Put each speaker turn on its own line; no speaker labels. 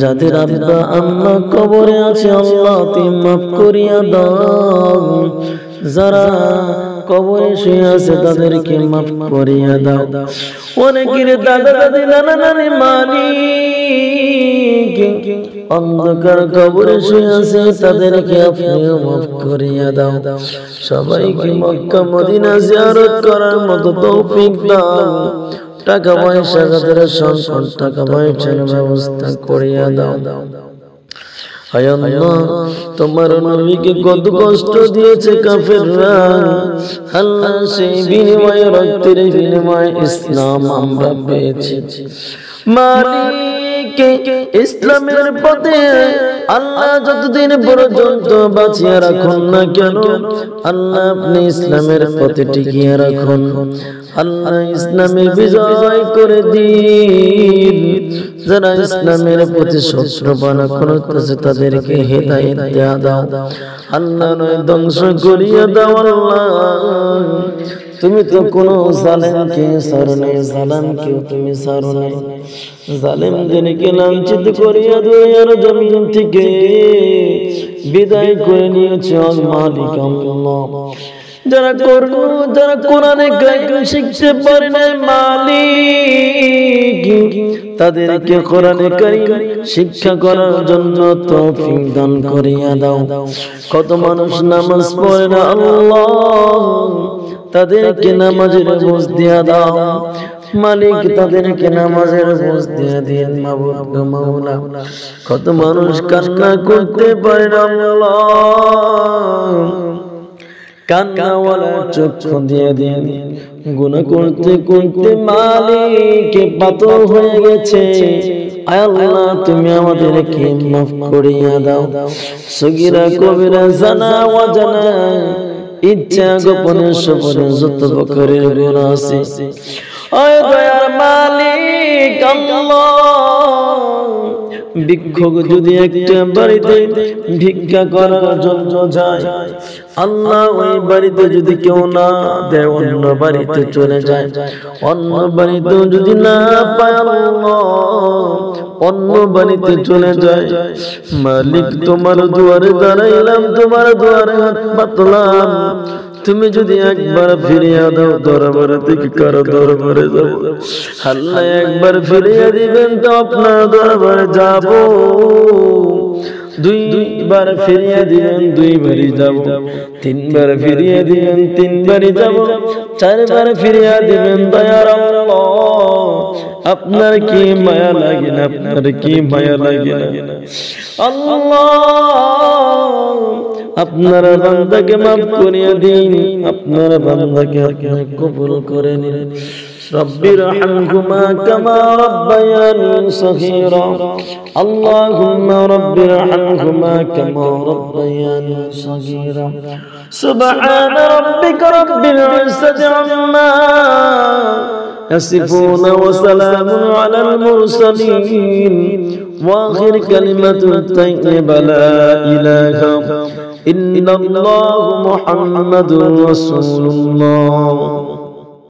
যাদের আব্বা আম্মা কবরে আছে আল্লাহ তুমি মাফ করিয়া দাও। যারা কবরে শুয়ে আছে তাদেরকে মাফ করিয়া দাও। অনেকের দাদা দাদি নানা নানি মালিক অন্ধকার কবরে শুয়ে আছে তাদেরকে আপনিও মাফ করিয়া দাও। সবাইকে মক্কা মদিনা জিয়ারত করার মতো তৌফিক দাও। টাকা পয়সা যাদের সংকট টাকা পয়সার ব্যবস্থা করিয়া দাও। হায় আল্লাহ তোমার নবীকে কত কষ্ট দিয়েছে কাফেররা, আল্লাহ সেই বিনিময়ে রক্তের বিনিময়ে ইসলাম আমরা পেয়েছি। মালিক ইসলামের পথে আল্লাহ যতদিন পর্যন্ত বাঁচিয়ে রাখুন না কেন, আল্লাহ আপনি ইসলামের পথে টিকিয়ে রাখুন। আল্লাহ ইসলামের বিজয় করে দিন। যারা ইসলামের প্রতি শত্রুপনা করতেছে তাদেরকে হেদায়েত দাও। আল্লাহ নয় ধ্বংস করিয়া দাও। আল্লাহ তুমি তো কোনো জালেমকে ছাড়ো নাই, জালেমকেও তুমি ছাড়ো নাই। জালেমদেরকে লাঞ্ছিত করিয়া দুনিয়ার জমিন থেকে বিদায় করে নিয়েছে মালিক আল্লাহ। যারা কোরআনে কারিম শিখতে পারে না মালিক, তাদেরকে কোরআনে কারিম শিক্ষা করার জন্য তৌফিক দান করিয়া দাও। কত মানুষ নামাজ পড়ে না আল্লাহ, তাদেরকে নামাজের বুঝ দিয়া দাও মালিক, তাদেরকে নামাজের বুঝ দিয়া দিন মাবুদ মাওলা। কত মানুষ কান্না করতে পারে না আল্লাহ, কান্নাওয়ালা চক্ষু দিয়ে দিন। গুনাহ করতে করতে মালিক পাতল হয়ে গেছে, আল্লাহ তুমি আমাদেরকে মাফ করিয়া দাও। সগীরা কবিরা জানা অজানা ইচ্ছা গোপনে সপনে যত প্রকারের গুনাহ আছে ওই দয়ার মালিক আল্লাহ, ভিক্ষুক যদি একটা বাড়িতে ভিক্ষা করার জন্য যায় আল্লাহ, ওই বাড়িতে যদি কেউ না দেয় অন্য বাড়িতে চলে যায়। অন্য বাড়িতে যদি না পায় আল্লাহ অন্য বাড়িতে চলে যায়। মালিক তোমার দুয়ারে দাঁড়াইলাম, তোমার দুয়ারে হাত পাতলাম, তুমি যদি একবার ফিরিয়ে দাও দরবারে থেকে কারো দরবারে যাব। আল্লাহ একবার ফিরিয়ে দিবেন তো আপনার দরবারে যাব। দুইবার ফিরিয়ে দিবেন দুইবারই যাব। তিনবার ফিরিয়ে দিবেন তিনবারই যাব। চারবার ফিরিয়ে দিবেন দয়ার আল্লাহ। আপনার কি মায়া লাগে না? আপনার কি মায়া লাগে না আল্লাহ? আপনার বান্দাকে মাফ করিয়া দিন, আপনার বান্দাকে আপনি কবুল করে নিন। রব্বিরহামহুমা কামা রাব্বায়ানি সগীরা। আল্লাহুম্মা রব্বিরহামহুমা কামা রাব্বায়ানি সগীরা। সুবহান রাব্বিকা রাব্বিল ইজ্জাতি আম্মা يصفون وسلام على المرسلين وآخر كلمة طيبة لا إله إلا الله محمد رسول الله.